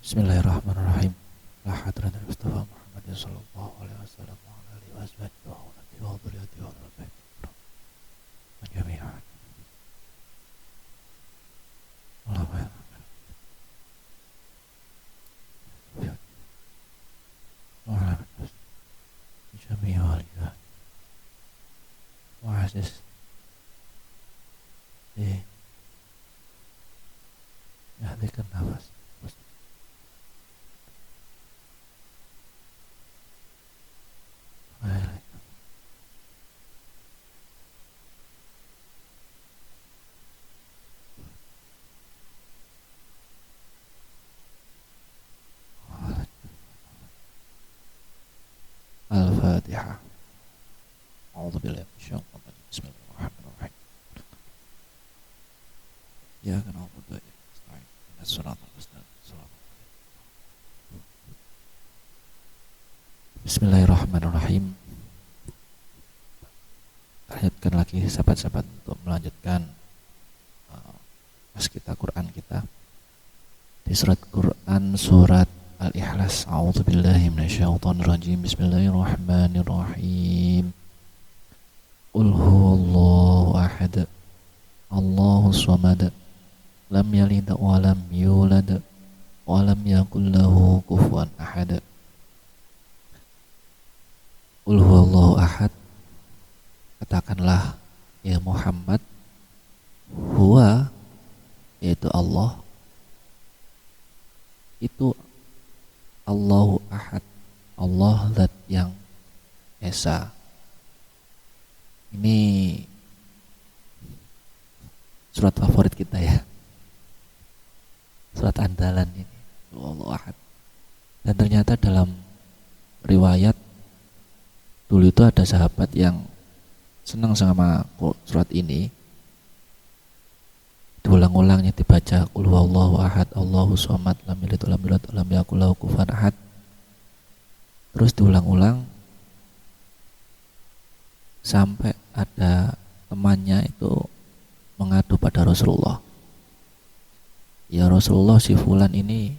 Bismillahirrahmanirrahim. La hadratul Mustafa Muhammad sallallahu alaihi wasallam wa ala alihi washabihi wa alihi wa dhurriyyatihi wa al jami'an. Allahumma wa ala jami'i waliya wa aziz yahdikan nafas. Al-Fatihah. A'udzu billahi minasyaitonir rajim. Bismillahirrahmanirrahim. Ya kana na'budu wa iyyaka nasta'in. Ihdinas siratal mustaqim. Bismillahirrahmanirrahim. Lanjutkan lagi sahabat-sahabat untuk melanjutkan kita Quran kita di surat Quran surat Al-Ikhlas. A'udzubillahi minasyaitonirrajim. Bismillahirrahmanirrahim. Qul huwallahu ahad. Allahus samad. Lam yalid wa lam yulad wa lam yakul lahu kufuwan ahad. Qul huwallahu ahad. Katakanlah ya Muhammad, huwa yaitu Allah, itu Allahu ahad, Allah zat yang esa. Ini surat favorit kita ya, surat andalan ini, Allahu ahad. Dan ternyata dalam riwayat dulu itu ada sahabat yang senang sama surat ini, diulang-ulangnya dibaca, qul huwallahu ahad, Allahus samad, lam yalid wa lam yulad wa lam yakul lahu kufuwan ahad. Terus diulang-ulang sampai ada temannya itu mengadu pada Rasulullah. Ya Rasulullah, si fulan ini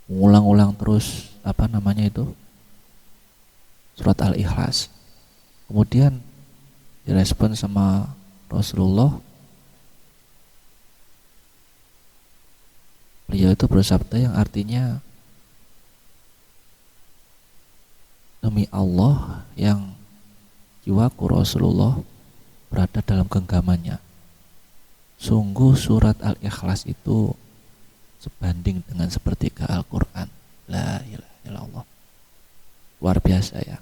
mengulang-ulang terus surat Al-Ikhlas. Kemudian direspon sama Rasulullah, beliau itu bersabda yang artinya, demi Allah yang jiwaku Rasulullah berada dalam genggamannya, sungguh surat Al-Ikhlas itu sebanding dengan sepertiga Al-Quran. La ilaha illallah. Luar biasa ya.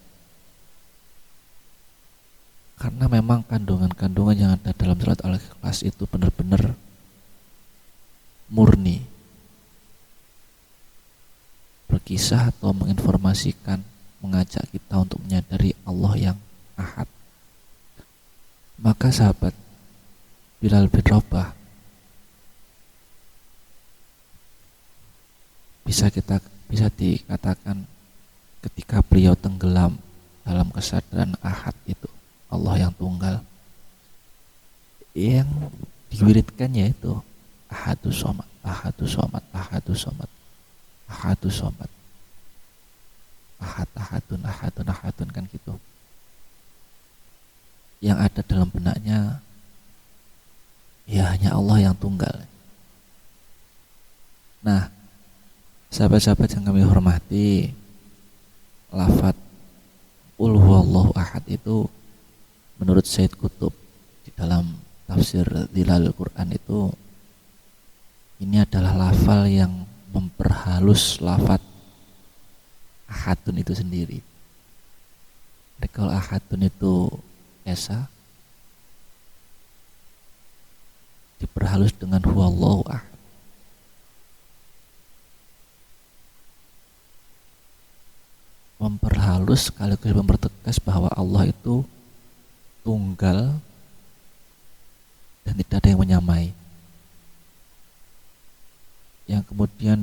Karena memang kandungan-kandungan yang ada dalam surat Al-Ikhlas itu benar-benar murni, berkisah atau menginformasikan, mengajak kita untuk menyadari Allah yang ahad. Maka sahabat Bilal bin Rabah bisa dikatakan ketika beliau tenggelam dalam kesadaran ahad itu, Allah yang tunggal, yang diwiridkan yaitu ahadus somad, ahadus somad, ahadus somad, ahadus somad, ahad, ahadun, ahadun, ahadun, kan gitu. Yang ada dalam benaknya ya hanya Allah yang tunggal. Nah, sahabat-sahabat yang kami hormati, lafadz qul huwallahu ahad itu menurut Sayyid Qutb di dalam tafsir Dhilal Quran itu, ini adalah lafal yang memperhalus lafadz ahadun itu sendiri. Jadi kalau ahadun itu esa, diperhalus dengan huwallahu ahad. Memperhalus sekaligus mempertegas bahwa Allah itu tunggal dan tidak ada yang menyamai. Yang kemudian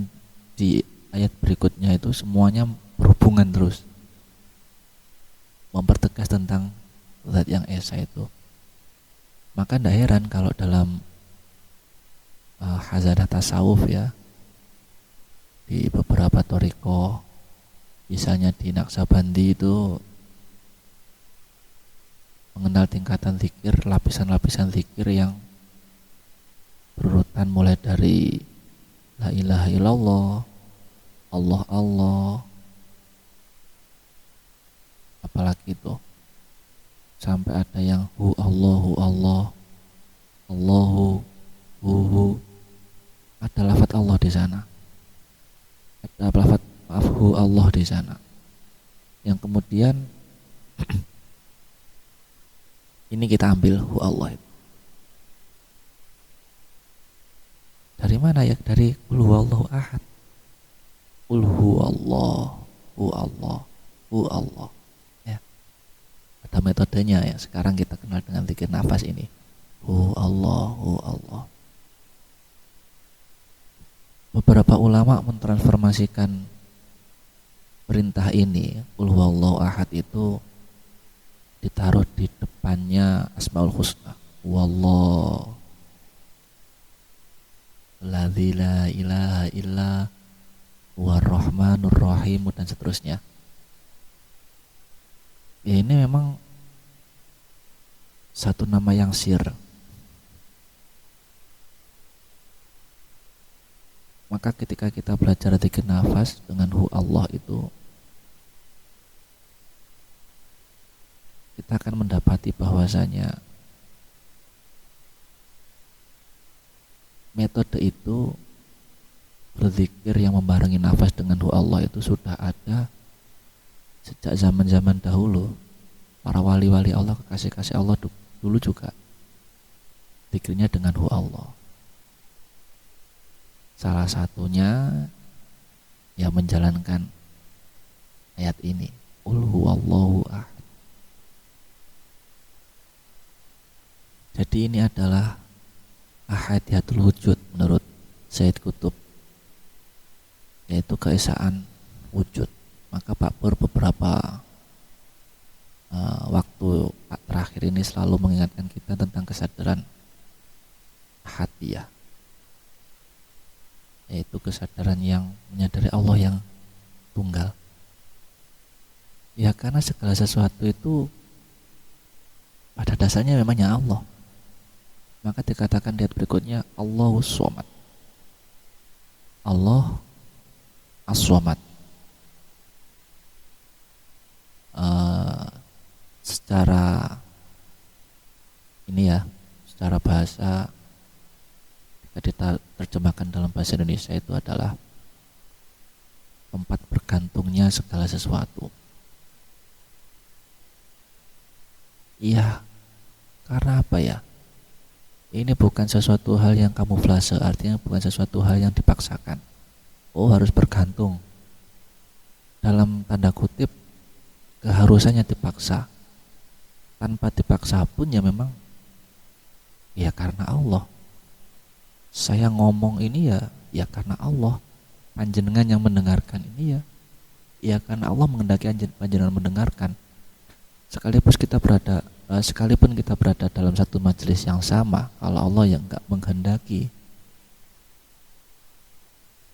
di ayat berikutnya itu semuanya berhubungan terus, mempertegas tentang zat yang esa itu. Maka tidak heran kalau dalam hazanah tasawuf ya, di beberapa thariqah, misalnya di Naqsabandi itu mengenal tingkatan zikir, lapisan-lapisan zikir yang berurutan mulai dari la ilaha illallah, Allah Allah, apalagi itu sampai ada yang hu Allah, Allahu hu, ada lafaz Allah di sana, ada lafaz hu Allah di sana, yang kemudian ini kita ambil hu Allah itu. Dari mana ya? Dari qul huwallahu ahad. Qul huwallahu, hu Allah, hu Allah. Ya. Ada metodenya ya. Sekarang kita kenal dengan zikir nafas ini. Hu Allah, hu Allah. Beberapa ulama mentransformasikan perintah ini, qul huwallahu ahad itu ditaruh di depannya Asmaul Husna. Wallah alladzi la ilaha illa huwar rahmanur rahim dan seterusnya. Ya, ini memang satu nama yang sir. Maka ketika kita belajar zikir nafas dengan hu Allah itu, kita akan mendapati bahwasanya metode itu berzikir yang membarengi nafas dengan hu Allah itu sudah ada sejak zaman-zaman dahulu. Para wali-wali Allah, kekasih-kasih Allah dulu juga zikirnya dengan hu Allah. Salah satunya yang menjalankan ayat ini, qul huwallahu ahad. Jadi ini adalah ahadiyatul wujud menurut Sayyid Qutb, yaitu keesaan wujud. Maka Pak Pur beberapa waktu terakhir ini selalu mengingatkan kita tentang kesadaran ahadiyah, yaitu kesadaran yang menyadari Allah yang tunggal. Ya, karena segala sesuatu itu pada dasarnya memangnya Allah. Maka dikatakan di ayat berikutnya, Allahus Somad, Allah As-Somad. Secara ini ya, secara bahasa ketika diterjemahkan dalam bahasa Indonesia itu adalah tempat bergantungnya segala sesuatu. Iya, karena apa ya? Ini bukan sesuatu hal yang kamuflase, artinya bukan sesuatu hal yang dipaksakan. Oh, harus bergantung. Dalam tanda kutip, keharusannya dipaksa. Tanpa dipaksa pun ya memang ya karena Allah. Saya ngomong ini ya karena Allah. Panjenengan yang mendengarkan ini ya karena Allah menghendaki panjenengan mendengarkan. Sekalipun kita berada dalam satu majelis yang sama, kalau Allah yang enggak menghendaki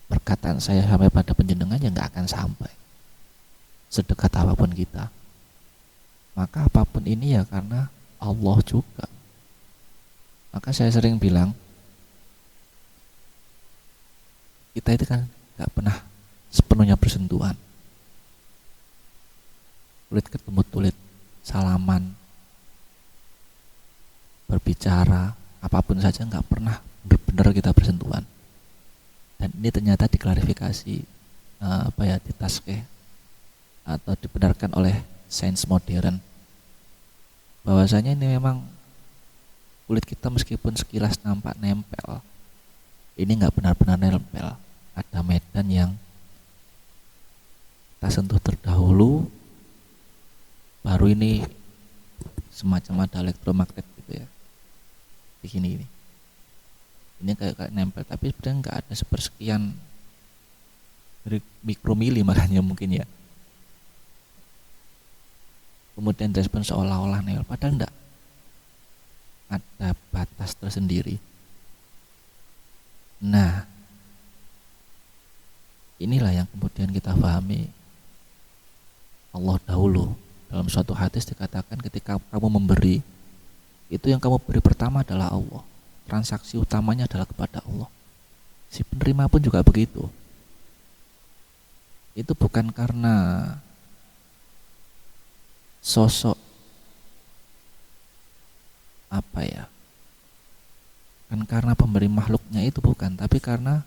perkataan saya sampai pada panjenengan, ya enggak akan sampai sedekat apapun kita. Maka apapun ini ya karena Allah juga. Maka saya sering bilang, kita itu kan enggak pernah sepenuhnya bersentuhan. Tulit ketemu tulit, salaman, berbicara, apapun saja nggak pernah benar-benar kita bersentuhan. Dan ini ternyata diklarifikasi ditaskeh atau dibenarkan oleh sains modern, bahwasanya ini memang kulit kita meskipun sekilas nampak nempel, ini nggak benar-benar nempel. Ada medan yang kita sentuh terdahulu, baru ini semacam ada elektromagnet gitu ya di sini ini kayak nempel, tapi sebenarnya nggak ada sepersekian mikromili, makanya mungkin ya kemudian respon seolah-olah nempel, padahal enggak, ada batas tersendiri. Nah, Inilah yang kemudian kita pahami Allah dahulu. Dalam suatu hadis dikatakan ketika kamu memberi, itu yang kamu beri pertama adalah Allah. Transaksi utamanya adalah kepada Allah. Si penerima pun juga begitu. Itu bukan karena sosok kan karena pemberi makhluknya itu bukan, tapi karena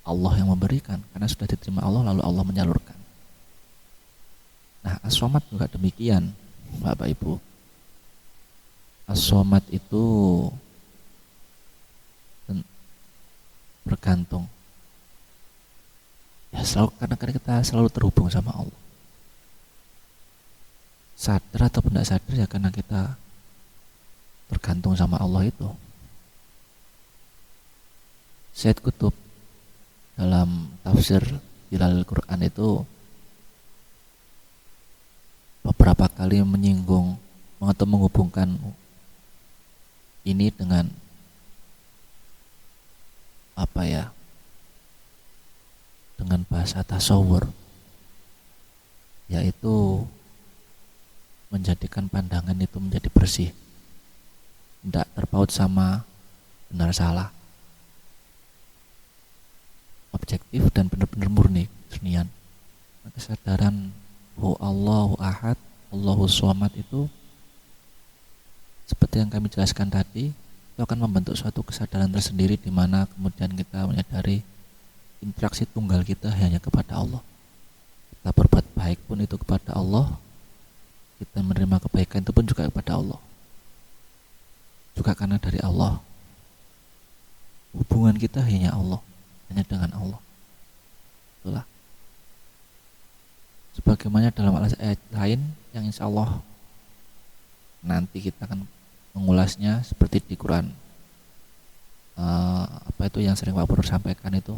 Allah yang memberikan, karena sudah diterima Allah lalu Allah menyalurkan. Nah, as-somad juga demikian, Bapak Ibu. As-somad itu bergantung. Ya selalu, karena kita selalu terhubung sama Allah. Sadar atau tidak sadar ya karena kita tergantung sama Allah itu. Syed Qutb dalam tafsir Zilalul Quran itu beberapa kali menyinggung atau menghubungkan ini dengan dengan bahasa tasawur, yaitu menjadikan pandangan itu menjadi bersih, tidak terpaut sama benar salah, objektif dan benar-benar murni kesenian. Kesadaran bahwa Allahu Ahad, Allahu Somad itu seperti yang kami jelaskan tadi, itu akan membentuk suatu kesadaran tersendiri di mana kemudian kita menyadari interaksi tunggal kita hanya kepada Allah. Kita berbuat baik pun itu kepada Allah, kita menerima kebaikan itu pun juga kepada Allah, juga karena dari Allah. Hubungan kita hanya Allah, hanya dengan Allah. Itulah sebagaimana dalam ayat lain yang insya Allah nanti kita akan mengulasnya, seperti di Quran yang sering Pak Pur sampaikan itu,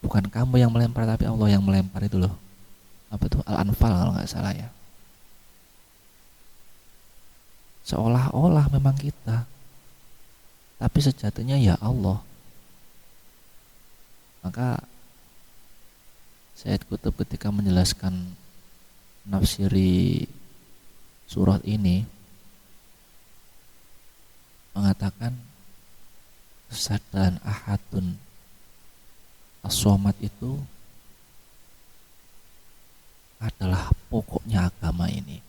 bukan kamu yang melempar tapi Allah yang melempar, itu loh. Al-Anfal kalau nggak salah ya. Seolah-olah memang kita, tapi sejatinya ya Allah. Maka Syed Qutb ketika menjelaskan nafsiri surat ini mengatakan kesadaran ahadun as-somad itu adalah pokoknya agama ini.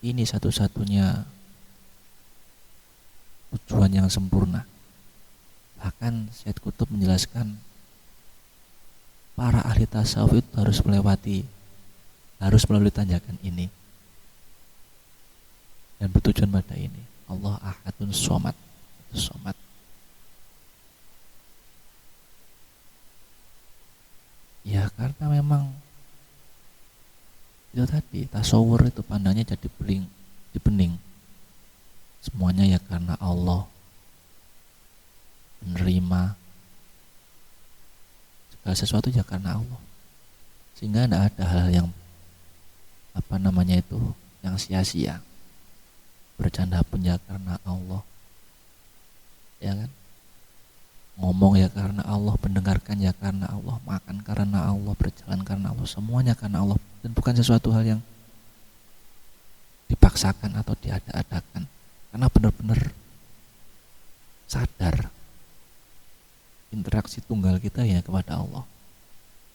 Ini satu-satunya tujuan yang sempurna. Bahkan Syed Qutb menjelaskan para ahli tasawuf itu harus melalui tanjakan ini dan bertujuan pada ini. Allah ahadun somad, somad. Ya karena memang itu tadi, tasawur itu pandangnya jadi bening. Semuanya ya karena Allah, menerima segala sesuatu ya karena Allah, sehingga tidak ada hal yang yang sia-sia. Bercanda pun ya karena Allah, ya kan? Ngomong ya karena Allah, mendengarkan ya karena Allah, makan karena Allah, berjalan karena Allah, semuanya karena Allah, dan bukan sesuatu hal yang dipaksakan atau diada-adakan, karena benar-benar sadar interaksi tunggal kita ya kepada Allah.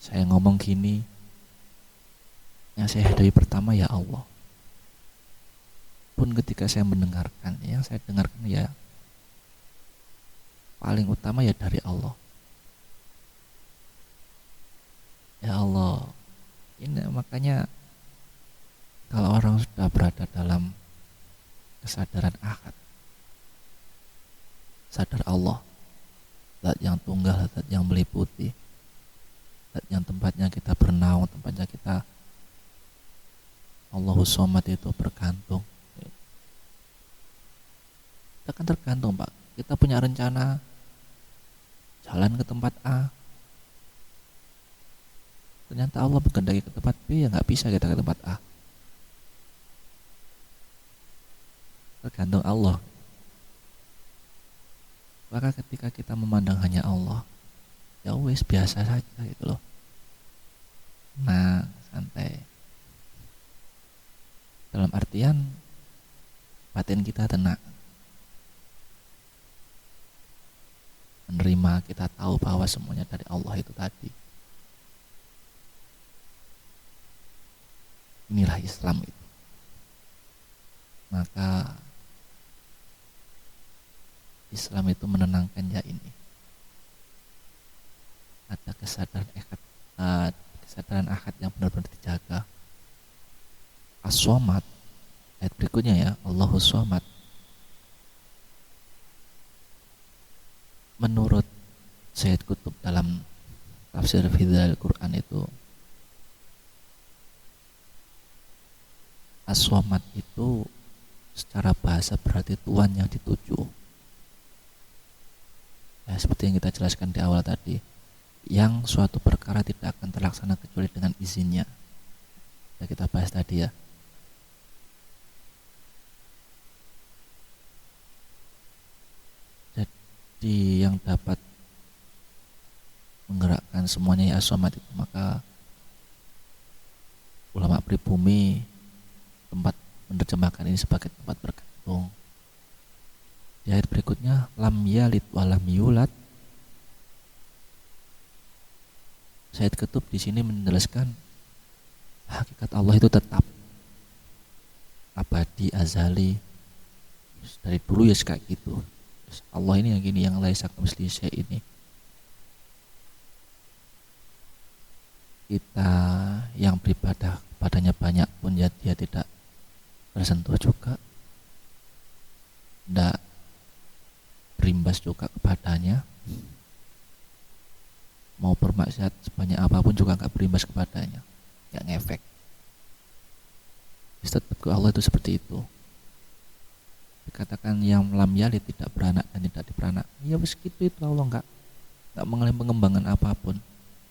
Saya ngomong gini, yang saya hadapi pertama ya Allah. Pun ketika saya mendengarkan, yang saya dengarkan ya paling utama ya dari Allah. Ya Allah. Ini makanya kalau orang sudah berada dalam kesadaran ahad, sadar Allah, zat yang tunggal, zat yang meliputi, zat yang tempatnya kita bernaung, tempatnya kita Allahu Somad itu bergantung. Kita kan tergantung Pak. Kita punya rencana jalan ke tempat A, ternyata Allah berkehendak ke tempat B, ya nggak bisa kita ke tempat A. Tergantung Allah. Maka ketika kita memandang hanya Allah, ya wes biasa saja gitu loh. Nah, santai. Dalam artian batin kita tenang, menerima, kita tahu bahwa semuanya dari Allah itu tadi. Inilah Islam itu. Maka Islam itu menenangkan ya ini. Ada kesadaran akad yang benar-benar dijaga. As-Somad, ayat berikutnya ya, Allahus Somad. Menurut Sayyid Qutb dalam tafsir Fidhal Quran itu, As-Somad itu secara bahasa berarti Tuhan yang dituju. Ya, seperti yang kita jelaskan di awal tadi, yang suatu perkara tidak akan terlaksana kecuali dengan izinnya. Ya, kita bahas tadi ya. Jadi yang dapat menggerakkan semuanya ya As-Somad itu. Maka ulama pribumi tempat menerjemahkan ini sebagai tempat bergantung. Di ayat berikutnya, lam yalid wa lam yulad. Sayyid Qutb di sini menjelaskan hakikat Allah itu tetap abadi, azali, dari dulu ya kayak gitu. Allah ini yang gini, yang laisa kamitslihi syai' ini. Kita yang beribadah kepadanya banyak pun ya dia tidak tersentuh juga, tidak berimbas juga kepadanya. Mau bermaksiat sebanyak apapun juga nggak berimbas kepadanya, nggak ngefek. Tetap ke Allah itu seperti itu. Dikatakan yang lam yalid, tidak beranak dan tidak diperanak, ya begitu itu Allah, nggak mengalami pengembangan apapun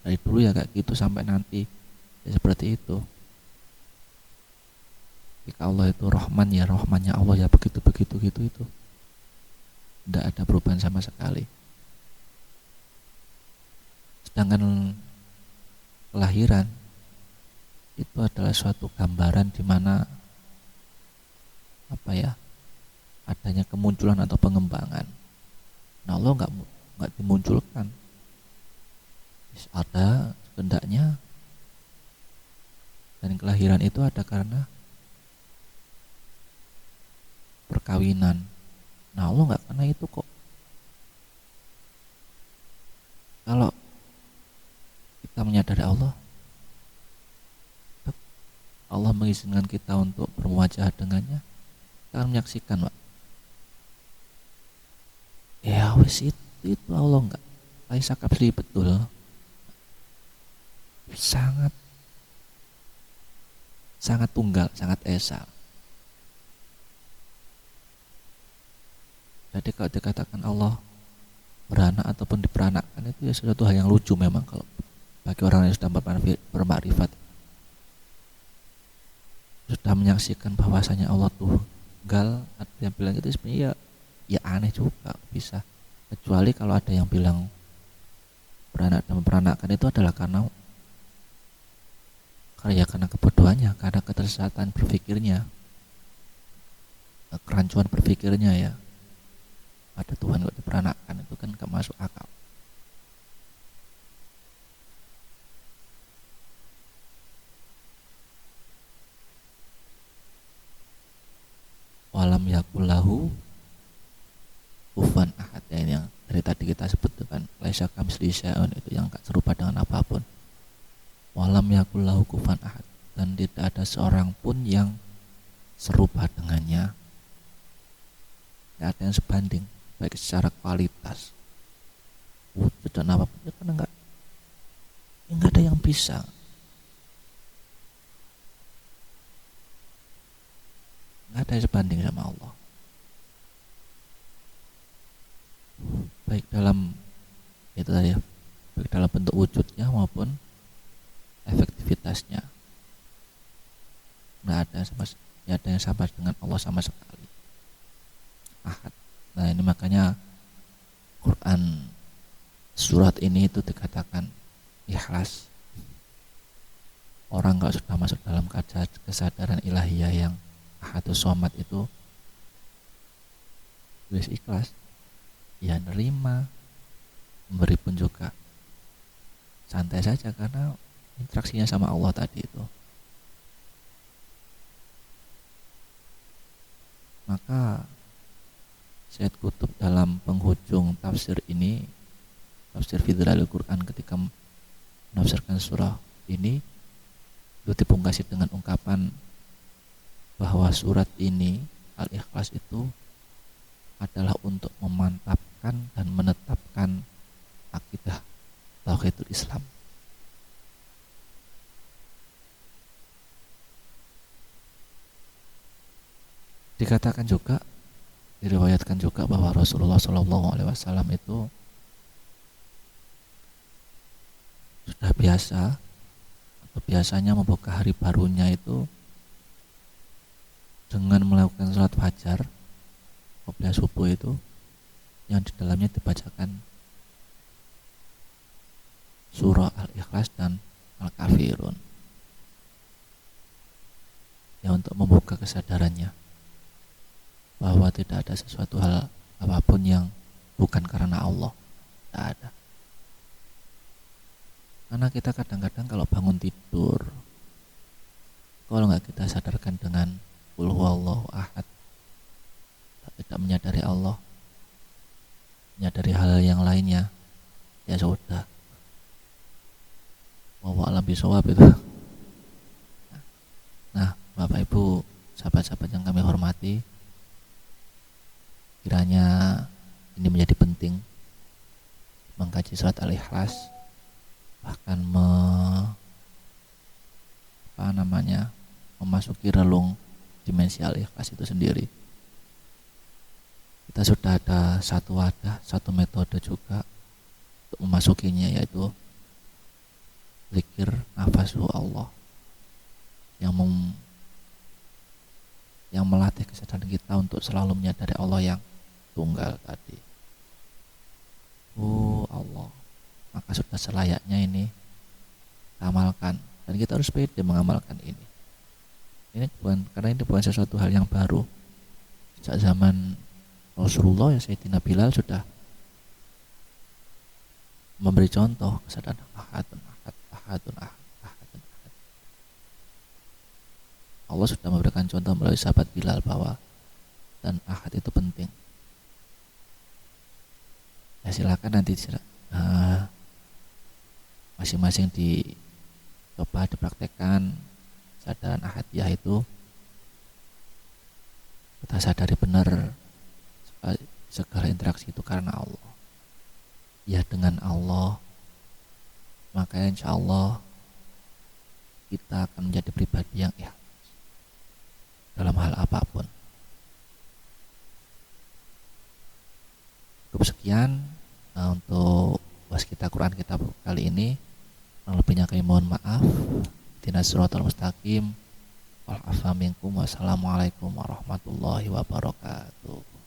dari dulu ya kayak gitu sampai nanti ya seperti itu. Jika Allah itu Rahman, ya Rahmannya Allah ya begitu gitu itu, tidak ada perubahan sama sekali. Sedangkan kelahiran itu adalah suatu gambaran di mana apa ya, adanya kemunculan atau pengembangan. Nah, Allah nggak dimunculkan, ada kehendaknya, dan kelahiran itu ada karena perkawinan. Nah, Allah nggak karena itu kok. Kalau kita menyadari Allah mengizinkan kita untuk bermuajah dengannya, kita akan menyaksikan, Pak. Ya wes itu Allah nggak laisa kamitslihi, betul, sangat tunggal, sangat esa. Jadi kalau dikatakan Allah beranak ataupun diperanakkan, itu ya sesuatu hal yang lucu memang kalau bagi orang yang sudah bermakrifat, sudah menyaksikan bahwasanya Allah tunggal. Ada yang bilang itu sebenarnya ya aneh juga bisa, kecuali kalau ada yang bilang beranak dan memperanakkan itu adalah karena kebodohannya, karena ketersesatan berpikirnya, kerancuan berpikirnya ya. Ada Tuhan kok diperanakkan, itu kan gak masuk akal. Walam yakullahu kufuwan ahad, ya, ini yang dari tadi kita sebut kan, laisa kamitslihi syai'un, itu yang gak serupa dengan apapun. Walam yakullahu kufuwan ahad, dan tidak ada seorang pun yang serupa dengannya, gak ada yang sebanding baik secara kualitas wujud dan apapun, ya karena nggak ada yang bisa. Nggak ada yang sebanding sama Allah, baik dalam itu tadi ya, baik dalam bentuk wujudnya maupun efektivitasnya. Nggak ada yang sama dengan Allah sama sekali. Ahad. Nah, ini makanya Quran surat ini itu dikatakan ikhlas, orang kalau sudah masuk dalam kesadaran ilahiyah yang ahadus somad itu tulis ikhlas, ya nerima, memberi pun juga santai saja karena interaksinya sama Allah tadi itu. Maka Syed Qutb dalam penghujung tafsir ini, tafsir Fidlalil Quran, ketika menafsirkan surah ini itu dipungkasi dengan ungkapan bahwa surat ini Al-Ikhlas itu adalah untuk memantapkan dan menetapkan akidah tauhidul Islam. Dikatakan juga, diriwayatkan juga bahwa Rasulullah SAW itu sudah biasa atau biasanya membuka hari barunya itu dengan melakukan sholat fajar qobliyah subuh itu, yang di dalamnya dibacakan surah Al-Ikhlas dan Al-Kafirun, ya untuk membuka kesadarannya bahwa tidak ada sesuatu hal apapun yang bukan karena Allah. Tidak ada. Karena kita kadang-kadang kalau bangun tidur, kalau nggak kita sadarkan dengan qul huwallahu ahad, tidak menyadari Allah, menyadari hal yang lainnya, ya sudah, wallahu a'lam bishawab itu. Nah, Bapak Ibu, sahabat-sahabat yang kami hormati, kiranya ini menjadi penting mengkaji surat Al-Ikhlas, bahkan memasuki relung dimensi Al-Ikhlas itu sendiri. Kita sudah ada satu wadah, satu metode juga untuk memasukinya, yaitu zikir nafasu Allah yang melatih kesadaran kita untuk selalu menyadari Allah yang tunggal tadi. Allah. Maka sudah selayaknya ini amalkan, dan kita harus pede mengamalkan ini. Karena ini bukan sesuatu hal yang baru. Sejak zaman Rasulullah, ya Sayyidina Bilal sudah memberi contoh kesadaran ahadun ahad, ahadun ahad, ahadun ahad. Allah sudah memberikan contoh melalui sahabat Bilal bahwa dan ahad itu penting. Ya silakan nanti masing-masing dicoba dipraktekkan kesadaran ahadiyah itu. Kita sadari benar segala interaksi itu karena Allah, ya dengan Allah, maka insya Allah kita akan menjadi pribadi yang ikhlas dalam hal apapun. Cukup sekian untuk bahas kita Quran kita kali ini. Lebihnya kami mohon maaf. Ihdinas siratal mustaqim. Wal afa minkum. Wassalamualaikum warahmatullahi wabarakatuh.